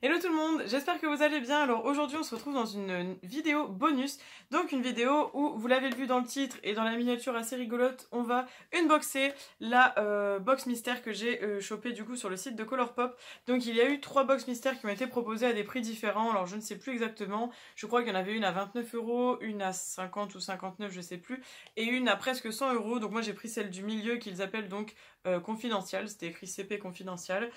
Hello tout le monde, j'espère que vous allez bien. Alors aujourd'hui on se retrouve dans une vidéo bonus, donc une vidéo où vous l'avez vu dans le titre et dans la miniature assez rigolote, on va unboxer la box mystère que j'ai chopée du coup sur le site de Colourpop. Donc il y a eu 3 box mystères qui ont été proposées à des prix différents, alors je ne sais plus exactement, je crois qu'il y en avait une à 29 €, une à 50 ou 59 je sais plus, et une à presque 100 €, donc moi j'ai pris celle du milieu qu'ils appellent donc confidential, c'était écrit CP confidential.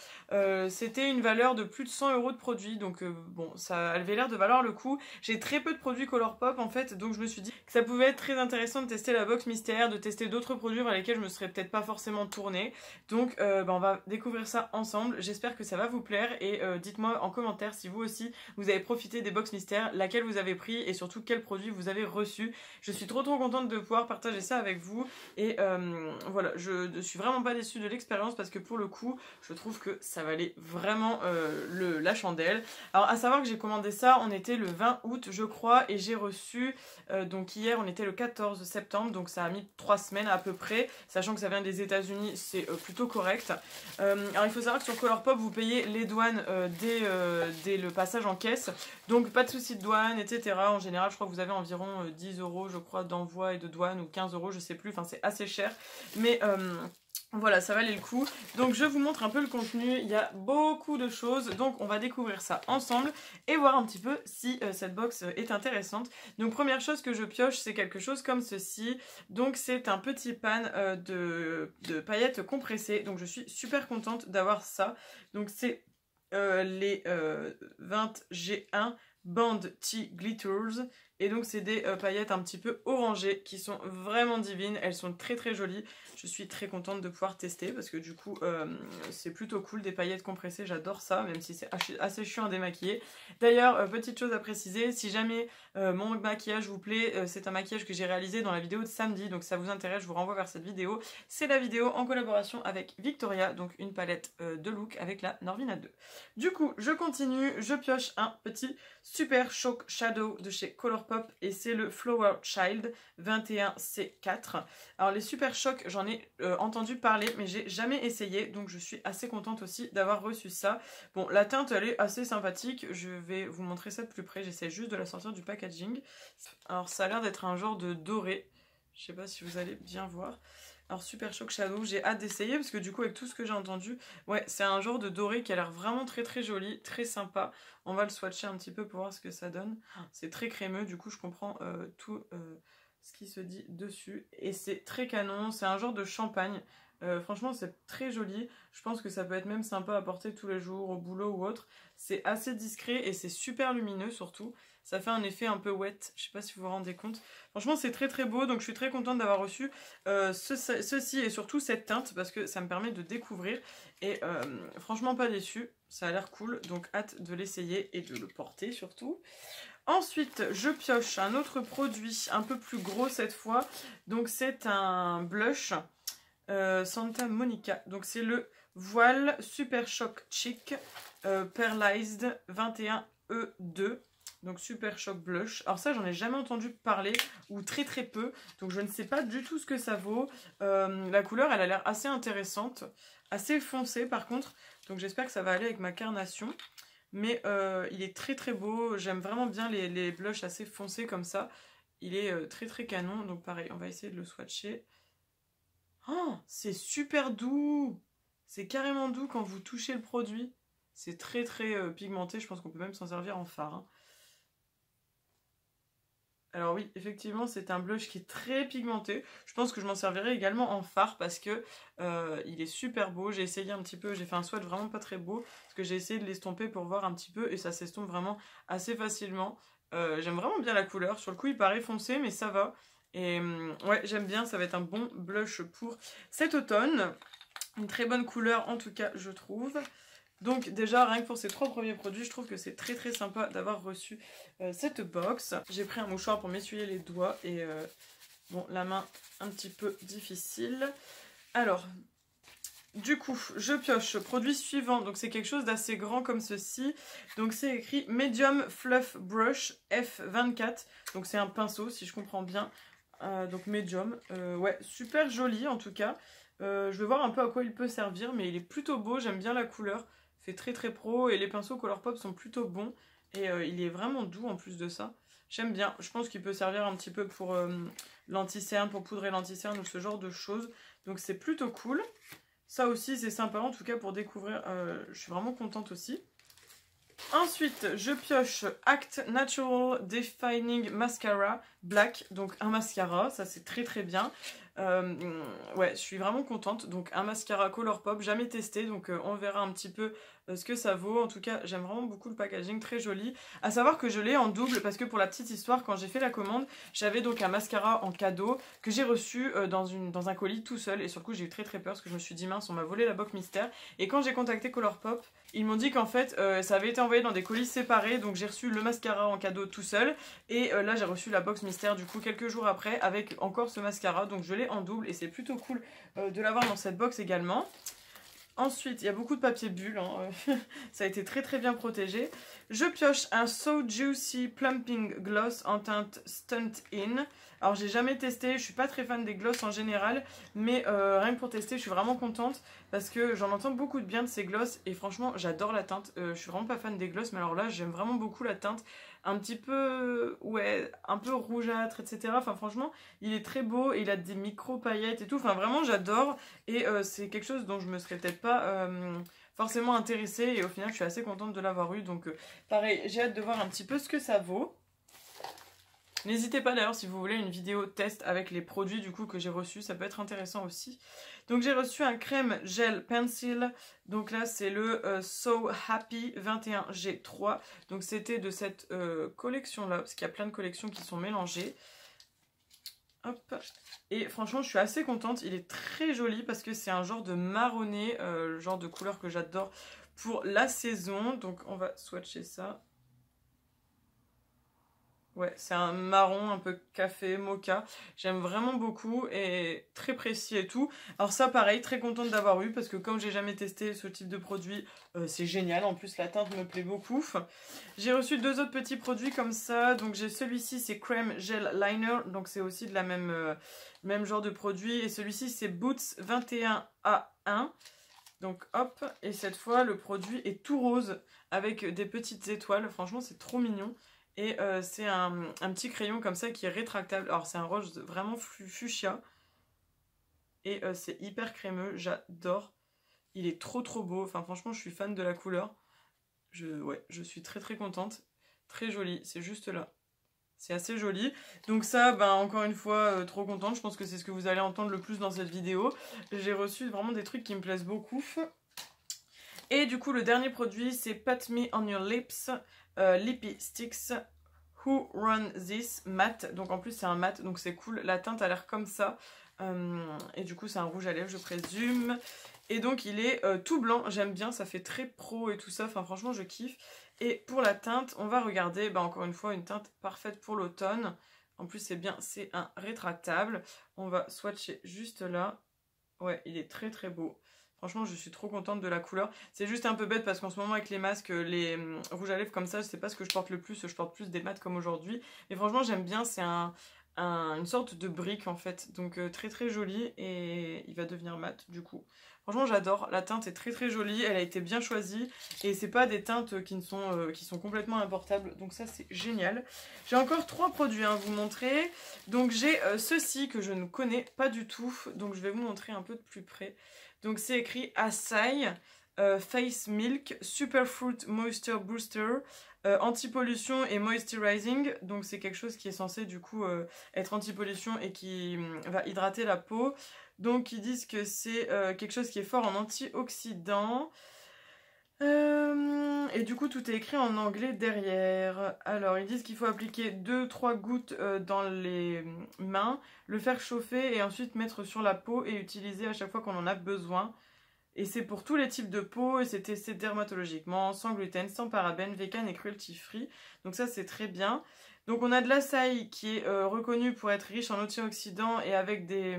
C'était une valeur de plus de 100 € de produits, donc bon, ça avait l'air de valoir le coup. J'ai très peu de produits Colourpop en fait, donc je me suis dit que ça pouvait être très intéressant de tester la box mystère, de tester d'autres produits vers lesquels je me serais peut-être pas forcément tournée. Donc on va découvrir ça ensemble, j'espère que ça va vous plaire et dites-moi en commentaire si vous aussi vous avez profité des box mystères, laquelle vous avez pris et surtout quel produit vous avez reçu. Je suis trop contente de pouvoir partager ça avec vous et voilà, je ne suis vraiment pas déçue de l'expérience parce que pour le coup, je trouve que ça valait vraiment la chandelle. Alors à savoir que j'ai commandé ça, on était le 20 août je crois et j'ai reçu, donc hier on était le 14 septembre, donc ça a mis 3 semaines à peu près, sachant que ça vient des États-Unis, c'est plutôt correct. Alors il faut savoir que sur Colourpop vous payez les douanes dès le passage en caisse, donc pas de souci de douane, etc. En général je crois que vous avez environ 10 € je crois d'envoi et de douane, ou 15 € je sais plus, enfin c'est assez cher, mais voilà, ça valait le coup. Donc je vous montre un peu le contenu, il y a beaucoup de choses, donc on va découvrir ça ensemble et voir un petit peu si cette box est intéressante. Donc première chose que je pioche, c'est quelque chose comme ceci. Donc c'est un petit pan de paillettes compressées, donc je suis super contente d'avoir ça. Donc c'est les 20 G1 Band Tea Glitters. Et donc c'est des paillettes un petit peu orangées qui sont vraiment divines, elles sont très jolies. Je suis très contente de pouvoir tester parce que du coup c'est plutôt cool, des paillettes compressées, j'adore ça, même si c'est assez chiant à démaquiller. D'ailleurs, petite chose à préciser, si jamais mon maquillage vous plaît, c'est un maquillage que j'ai réalisé dans la vidéo de samedi, donc si ça vous intéresse, je vous renvoie vers cette vidéo. C'est la vidéo en collaboration avec Victoria, donc une palette de look avec la Norvina 2. Du coup, je continue, je pioche un petit Super Shock Shadow de chez Colourpop et c'est le Flower Child 21C4. Alors les Super Shock, j'en ai entendu parler mais j'ai jamais essayé, donc je suis assez contente aussi d'avoir reçu ça. Bon, la teinte elle est assez sympathique, je vais vous montrer ça de plus près, j'essaie juste de la sortir du packaging. Alors ça a l'air d'être un genre de doré, je sais pas si vous allez bien voir. Alors Super Shock Shadow, j'ai hâte d'essayer parce que du coup avec tout ce que j'ai entendu, ouais c'est un genre de doré qui a l'air vraiment très joli, très sympa. On va le swatcher un petit peu pour voir ce que ça donne. C'est très crémeux, du coup je comprends tout ce qui se dit dessus. Et c'est très canon, c'est un genre de champagne. Franchement c'est très joli, je pense que ça peut être même sympa à porter tous les jours au boulot ou autre. C'est assez discret et c'est super lumineux surtout. Ça fait un effet un peu wet, je sais pas si vous vous rendez compte. Franchement c'est très beau, donc je suis très contente d'avoir reçu ceci et surtout cette teinte parce que ça me permet de découvrir. Et franchement pas déçue, ça a l'air cool, donc hâte de l'essayer et de le porter surtout. Ensuite, je pioche un autre produit un peu plus gros cette fois. Donc c'est un blush Santa Monica. Donc c'est le Voile Super Shock Chic Pearlized 21E2. Donc Super Shock Blush. Alors ça, j'en ai jamais entendu parler, ou très peu. Donc je ne sais pas du tout ce que ça vaut. La couleur, elle a l'air assez intéressante. Assez foncée par contre. Donc j'espère que ça va aller avec ma carnation. Mais il est très beau. J'aime vraiment bien les blushs assez foncés comme ça. Il est très canon. Donc pareil, on va essayer de le swatcher. Oh, c'est super doux! C'est carrément doux quand vous touchez le produit. C'est très pigmenté. Je pense qu'on peut même s'en servir en fard. Hein. Alors oui, effectivement, c'est un blush qui est très pigmenté. Je pense que je m'en servirai également en fard parce que il est super beau. J'ai essayé un petit peu, j'ai fait un swatch vraiment pas très beau parce que j'ai essayé de l'estomper pour voir un petit peu et ça s'estompe vraiment assez facilement. J'aime vraiment bien la couleur. Sur le coup, il paraît foncé, mais ça va. Et ouais, j'aime bien. Ça va être un bon blush pour cet automne. Une très bonne couleur en tout cas, je trouve. Donc déjà, rien que pour ces 3 premiers produits, je trouve que c'est très sympa d'avoir reçu cette box. J'ai pris un mouchoir pour m'essuyer les doigts et bon, la main un petit peu difficile. Alors, du coup, je pioche produit suivant. Donc c'est quelque chose d'assez grand comme ceci. Donc c'est écrit Medium Fluff Brush F24. Donc c'est un pinceau si je comprends bien. Donc Medium. Ouais, super joli en tout cas. Je vais voir un peu à quoi il peut servir, mais il est plutôt beau, j'aime bien la couleur. fait très très pro et les pinceaux Colourpop sont plutôt bons et il est vraiment doux en plus de ça. J'aime bien, je pense qu'il peut servir un petit peu pour l'anti-cerne, pour poudrer l'anti-cerne ou ce genre de choses. Donc c'est plutôt cool. Ça aussi c'est sympa en tout cas pour découvrir, je suis vraiment contente aussi. Ensuite, je pioche Act Natural Defining Mascara Black, donc un mascara, ça c'est très très bien. Ouais, je suis vraiment contente, donc un mascara Colourpop, jamais testé, donc on verra un petit peu ce que ça vaut. En tout cas, j'aime vraiment beaucoup le packaging, très joli. À savoir que je l'ai en double, parce que pour la petite histoire, quand j'ai fait la commande, j'avais donc un mascara en cadeau que j'ai reçu dans un colis tout seul, et sur le coup j'ai eu très très peur, parce que je me suis dit mince, on m'a volé la box mystère. Et quand j'ai contacté Colourpop, ils m'ont dit qu'en fait ça avait été envoyé dans des colis séparés, donc j'ai reçu le mascara en cadeau tout seul, et là j'ai reçu la box mystère du coup quelques jours après avec encore ce mascara, donc je l'ai en double et c'est plutôt cool de l'avoir dans cette box également. Ensuite, il y a beaucoup de papier bulle, hein. Ça a été très très bien protégé. Je pioche un So Juicy Plumping Gloss en teinte Stunt In. Alors j'ai jamais testé, je suis pas très fan des gloss en général, mais rien que pour tester, je suis vraiment contente parce que j'en entends beaucoup de bien de ces gloss et franchement j'adore la teinte. Je suis vraiment pas fan des gloss, mais alors là j'aime vraiment beaucoup la teinte. Un petit peu, ouais, un peu rougeâtre, etc. Enfin franchement, il est très beau et il a des micro paillettes et tout. Enfin vraiment j'adore et c'est quelque chose dont je me serais peut-être pas forcément intéressée et au final je suis assez contente de l'avoir eu. Donc pareil, j'ai hâte de voir un petit peu ce que ça vaut. N'hésitez pas d'ailleurs si vous voulez une vidéo test avec les produits du coup que j'ai reçus, ça peut être intéressant aussi. Donc j'ai reçu un crème gel pencil, donc là c'est le So Happy 21G3, donc c'était de cette collection là, parce qu'il y a plein de collections qui sont mélangées. Hop. Et franchement je suis assez contente, il est très joli parce que c'est un genre de marronné, le genre de couleur que j'adore pour la saison, donc on va swatcher ça. Ouais, c'est un marron un peu café, mocha. J'aime vraiment beaucoup et très précis et tout. Alors ça, pareil, très contente d'avoir eu parce que comme j'ai jamais testé ce type de produit, c'est génial. En plus, la teinte me plaît beaucoup. J'ai reçu deux autres petits produits comme ça. Donc j'ai celui-ci, c'est Crème Gel Liner. Donc c'est aussi de la même genre de produit. Et celui-ci, c'est Boots 21A1. Donc hop, et cette fois, le produit est tout rose avec des petites étoiles. Franchement, c'est trop mignon. Et c'est un petit crayon comme ça qui est rétractable. Alors c'est un rose vraiment fuchsia. Et c'est hyper crémeux, j'adore. Il est trop trop beau. Enfin franchement je suis fan de la couleur. Ouais, je suis très très contente. Très joli, c'est juste là. C'est assez joli. Donc ça, ben, encore une fois, trop contente. Je pense que c'est ce que vous allez entendre le plus dans cette vidéo. J'ai reçu vraiment des trucs qui me plaisent beaucoup. Et du coup, le dernier produit, c'est Pat Me On Your Lips Lippy Sticks Who Run This Matte. Donc en plus, c'est un mat, donc c'est cool. La teinte a l'air comme ça. Et du coup, c'est un rouge à lèvres, je présume. Et donc, il est tout blanc. J'aime bien, ça fait très pro et tout ça. Enfin, franchement, je kiffe. Et pour la teinte, on va regarder, bah, encore une fois, une teinte parfaite pour l'automne. En plus, c'est bien, c'est un rétractable. On va swatcher juste là. Ouais, il est très très beau. Franchement, je suis trop contente de la couleur. C'est juste un peu bête parce qu'en ce moment, avec les masques, les rouges à lèvres comme ça, je sais pas ce que je porte le plus. Je porte plus des mats comme aujourd'hui. Mais franchement, j'aime bien. C'est une sorte de brique en fait. Donc très très joli. Et il va devenir mat du coup. Franchement, j'adore. La teinte est très très jolie. Elle a été bien choisie. Et c'est pas des teintes qui sont complètement importables. Donc ça, c'est génial. J'ai encore 3 produits à vous montrer. Donc j'ai ceci que je ne connais pas du tout. Donc je vais vous montrer un peu de plus près. Donc c'est écrit Acai Face Milk Superfruit Moisture Booster anti-pollution et moisturizing. Donc c'est quelque chose qui est censé du coup être anti-pollution et qui va hydrater la peau. Donc ils disent que c'est quelque chose qui est fort en antioxydants. Et du coup tout est écrit en anglais derrière. Alors ils disent qu'il faut appliquer 2-3 gouttes dans les mains, le faire chauffer et ensuite mettre sur la peau et utiliser à chaque fois qu'on en a besoin. Et c'est pour tous les types de peau et c'est testé dermatologiquement, sans gluten, sans parabènes, vegan et cruelty free. Donc ça c'est très bien. Donc on a de l'acai qui est reconnu pour être riche en antioxydants et avec des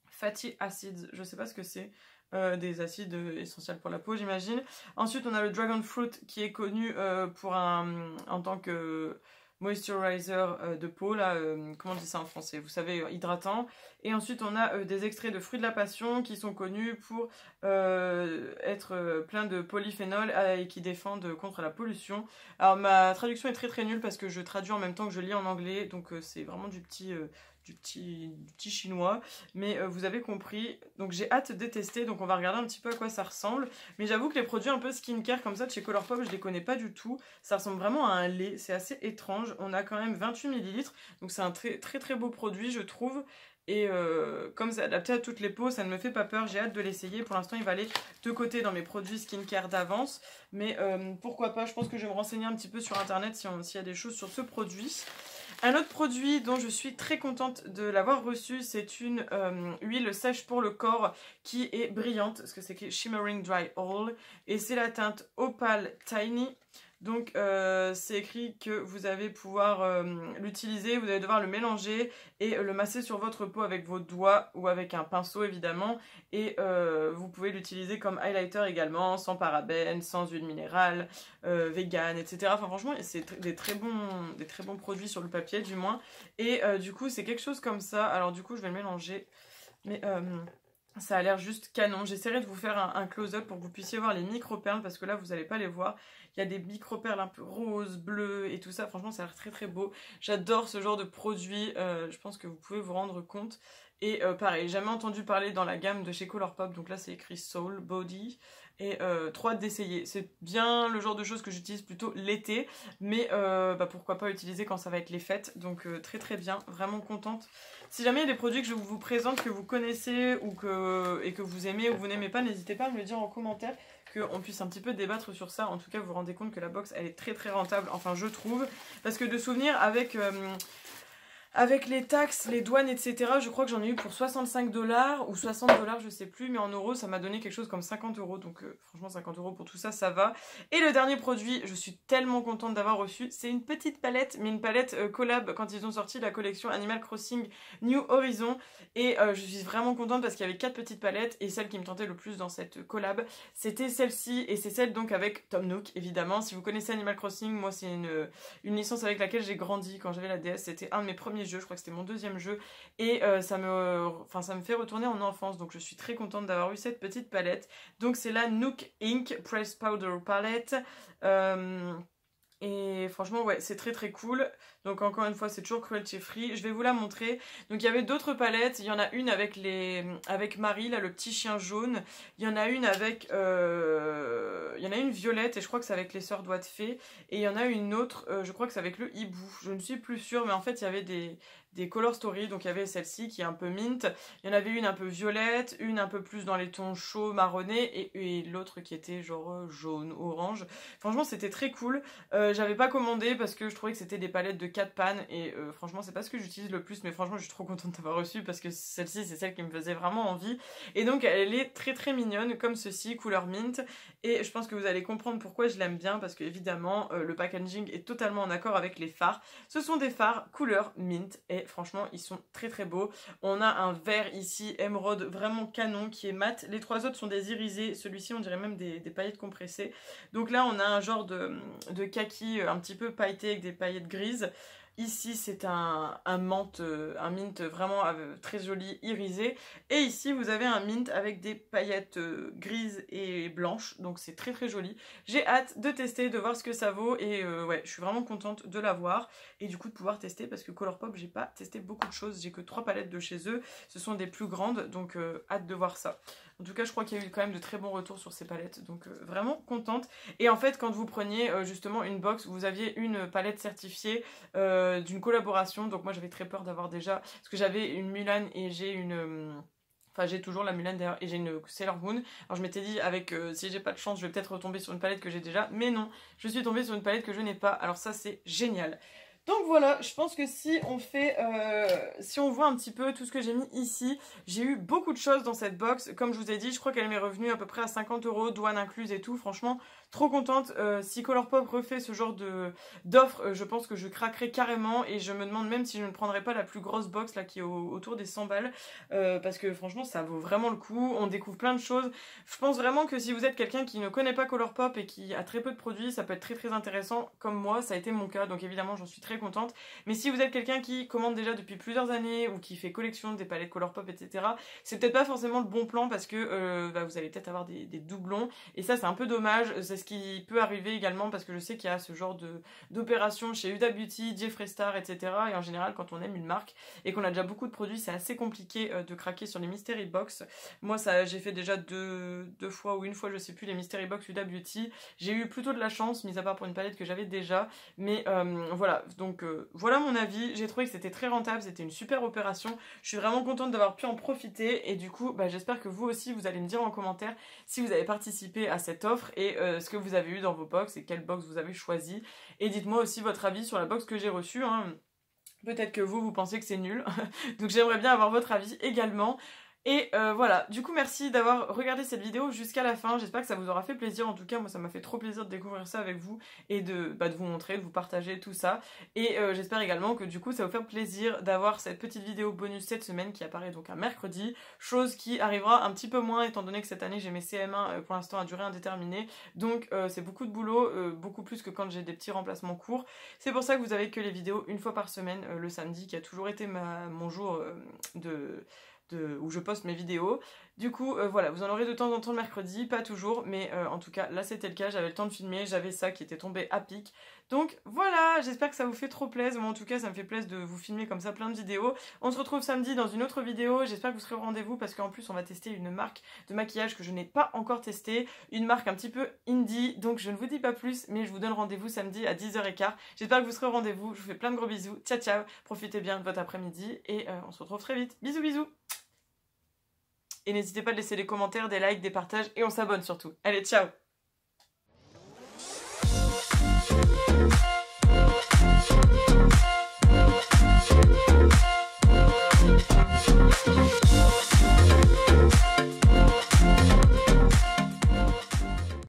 fatty acids, je sais pas ce que c'est. Des acides essentiels pour la peau j'imagine. Ensuite on a le dragon fruit qui est connu en tant que moisturizer de peau, là, comment on dit ça en français, vous savez, hydratant. Et ensuite on a des extraits de fruits de la passion qui sont connus pour être plein de polyphénol et qui défendent contre la pollution. Alors ma traduction est très très nulle parce que je traduis en même temps que je lis en anglais, donc c'est vraiment du petit chinois, mais vous avez compris. Donc j'ai hâte de tester, donc on va regarder un petit peu à quoi ça ressemble. Mais j'avoue que les produits un peu skincare comme ça de chez Colourpop, je les connais pas du tout. Ça ressemble vraiment à un lait, c'est assez étrange. On a quand même 28 ml, donc c'est un très très très beau produit je trouve. Et comme c'est adapté à toutes les peaux, ça ne me fait pas peur, j'ai hâte de l'essayer. Pour l'instant il va aller de côté dans mes produits skincare d'avance, mais pourquoi pas, je pense que je vais me renseigner un petit peu sur internet s'il y a des choses sur ce produit. Un autre produit dont je suis très contente de l'avoir reçu, c'est une huile sèche pour le corps qui est brillante, parce que c'est écrit Shimmering Dry Oil, et c'est la teinte Opal Tiny. Donc c'est écrit que vous allez pouvoir l'utiliser, vous allez devoir le mélanger et le masser sur votre peau avec vos doigts ou avec un pinceau évidemment. Et vous pouvez l'utiliser comme highlighter également, sans parabènes, sans huile minérale, vegan, etc. Enfin franchement c'est des très bons produits sur le papier du moins. Et du coup c'est quelque chose comme ça, alors du coup je vais le mélanger. Mais ça a l'air juste canon. J'essaierai de vous faire un close-up pour que vous puissiez voir les micro-perles parce que là vous n'allez pas les voir. Il y a des micro-perles un peu roses, bleues et tout ça. Franchement ça a l'air très très beau. J'adore ce genre de produit. Je pense que vous pouvez vous rendre compte. Et pareil, jamais entendu parler dans la gamme de chez Colourpop. Donc là c'est écrit Soul Body. Et trop hâte d'essayer. C'est bien le genre de choses que j'utilise plutôt l'été. Mais pourquoi pas utiliser quand ça va être les fêtes. Donc très très bien. Vraiment contente. Si jamais il y a des produits que je vous présente, que vous connaissez et que vous aimez ou vous n'aimez pas, n'hésitez pas à me le dire en commentaire, qu'on puisse un petit peu débattre sur ça. En tout cas, vous vous rendez compte que la box, elle est très très rentable, enfin je trouve. Parce que de souvenir, avec les taxes, les douanes, etc., je crois que j'en ai eu pour 65 $ ou 60 $, je sais plus, mais en euros, ça m'a donné quelque chose comme 50 €. Donc franchement, 50 € pour tout ça, ça va. Et le dernier produit, je suis tellement contente d'avoir reçu, c'est une petite palette, mais une palette collab quand ils ont sorti la collection Animal Crossing New Horizon. Et je suis vraiment contente parce qu'il y avait 4 petites palettes, et celle qui me tentait le plus dans cette collab, c'était celle-ci, et c'est celle donc avec Tom Nook, évidemment. Si vous connaissez Animal Crossing, moi c'est une licence avec laquelle j'ai grandi quand j'avais la DS, c'était un de mes premiers jeux, je crois que c'était mon deuxième jeu, et ça me fait retourner en enfance, donc je suis très contente d'avoir eu cette petite palette. Donc c'est la Nook Ink Press Powder Palette, et franchement ouais c'est très très cool. Donc encore une fois c'est toujours cruelty free. Je vais vous la montrer. Donc il y avait d'autres palettes. Il y en a une avec Marie là, le petit chien jaune. Il y en a une avec il y en a une violette et je crois que c'est avec les sœurs doigts de fée. Et il y en a une autre, je crois que c'est avec le hibou. Je ne suis plus sûre, mais en fait il y avait des color story. Donc il y avait celle-ci qui est un peu mint. Il y en avait une un peu violette, une un peu plus dans les tons chauds marronnés et l'autre qui était genre jaune orange. Franchement c'était très cool. J'avais pas commandé parce que je trouvais que c'était des palettes de 4 pannes et franchement c'est pas ce que j'utilise le plus, mais franchement je suis trop contente d'avoir reçu parce que celle-ci c'est celle qui me faisait vraiment envie. Et donc elle est très très mignonne comme ceci, couleur mint, et je pense que vous allez comprendre pourquoi je l'aime bien, parce que évidemment le packaging est totalement en accord avec les fards. Ce sont des fards couleur mint et franchement ils sont très très beaux. On a un vert ici émeraude vraiment canon qui est mat, les trois autres sont des irisés, celui-ci on dirait même des paillettes compressées. Donc là on a un genre de kaki un petit peu pailleté avec des paillettes grises. Ici c'est un mint vraiment très joli, irisé. Et ici vous avez un mint avec des paillettes grises et blanches. Donc c'est très très joli. J'ai hâte de tester, de voir ce que ça vaut. Et ouais, je suis vraiment contente de l'avoir. Et du coup de pouvoir tester, parce que Colourpop j'ai pas testé beaucoup de choses. J'ai que 3 palettes de chez eux. Ce sont des plus grandes, donc hâte de voir ça. En tout cas je crois qu'il y a eu quand même de très bons retours sur ces palettes. Donc vraiment contente. Et en fait quand vous preniez justement une box, vous aviez une palette certifiée d'une collaboration. Donc moi j'avais très peur d'avoir déjà, parce que j'avais une Mulan et j'ai une enfin j'ai toujours la Mulan d'ailleurs, et j'ai une Sailor Moon. Alors je m'étais dit avec si j'ai pas de chance je vais peut-être retomber sur une palette que j'ai déjà, mais non, je suis tombée sur une palette que je n'ai pas. Alors ça c'est génial. Donc voilà, je pense que si on fait, si on voit un petit peu tout ce que j'ai mis ici, j'ai eu beaucoup de choses dans cette box. Comme je vous ai dit, je crois qu'elle m'est revenue à peu près à 50 €, douane incluse et tout. Franchement, trop contente. Si Colourpop refait ce genre d'offre, je pense que je craquerai carrément et je me demande même si je ne prendrais pas la plus grosse box là qui est autour des 100 balles parce que franchement ça vaut vraiment le coup, on découvre plein de choses. Je pense vraiment que si vous êtes quelqu'un qui ne connaît pas Colourpop et qui a très peu de produits, ça peut être très très intéressant comme moi, ça a été mon cas, donc évidemment j'en suis très contente. Mais si vous êtes quelqu'un qui commande déjà depuis plusieurs années ou qui fait collection des palettes Colourpop, etc., c'est peut-être pas forcément le bon plan parce que vous allez peut-être avoir des doublons et ça c'est un peu dommage. C'est ce qui peut arriver également parce que je sais qu'il y a ce genre d'opération chez Huda Beauty, Jeffree Star, etc. Et en général quand on aime une marque et qu'on a déjà beaucoup de produits, c'est assez compliqué de craquer sur les mystery box. Moi ça j'ai fait déjà deux fois ou une fois je sais plus les mystery box Huda Beauty. J'ai eu plutôt de la chance, mis à part pour une palette que j'avais déjà, mais voilà, donc voilà mon avis. J'ai trouvé que c'était très rentable, c'était une super opération, je suis vraiment contente d'avoir pu en profiter et du coup j'espère que vous aussi vous allez me dire en commentaire si vous avez participé à cette offre et ce que vous avez eu dans vos box et quelle box vous avez choisi, et dites-moi aussi votre avis sur la box que j'ai reçue, hein. Peut-être que vous pensez que c'est nul, donc j'aimerais bien avoir votre avis également. Et voilà, du coup merci d'avoir regardé cette vidéo jusqu'à la fin, j'espère que ça vous aura fait plaisir, en tout cas moi ça m'a fait trop plaisir de découvrir ça avec vous et de vous montrer, de vous partager tout ça, et j'espère également que du coup ça va vous faire plaisir d'avoir cette petite vidéo bonus cette semaine qui apparaît donc un mercredi, chose qui arrivera un petit peu moins étant donné que cette année j'ai mes CM1 pour l'instant à durée indéterminée, donc c'est beaucoup de boulot, beaucoup plus que quand j'ai des petits remplacements courts, c'est pour ça que vous avez que les vidéos une fois par semaine, le samedi qui a toujours été mon jour où je poste mes vidéos. Du coup voilà, vous en aurez de temps en temps le mercredi, pas toujours, mais en tout cas là c'était le cas, j'avais le temps de filmer, j'avais ça qui était tombé à pic. Donc voilà, j'espère que ça vous fait trop plaisir, moi en tout cas ça me fait plaisir de vous filmer comme ça plein de vidéos. On se retrouve samedi dans une autre vidéo, j'espère que vous serez au rendez-vous parce qu'en plus on va tester une marque de maquillage que je n'ai pas encore testée, une marque un petit peu indie, donc je ne vous dis pas plus, mais je vous donne rendez-vous samedi à 10h15. J'espère que vous serez au rendez-vous, je vous fais plein de gros bisous, ciao ciao, profitez bien de votre après-midi et on se retrouve très vite, bisous bisous. Et n'hésitez pas à laisser des commentaires, des likes, des partages et on s'abonne surtout. Allez, ciao!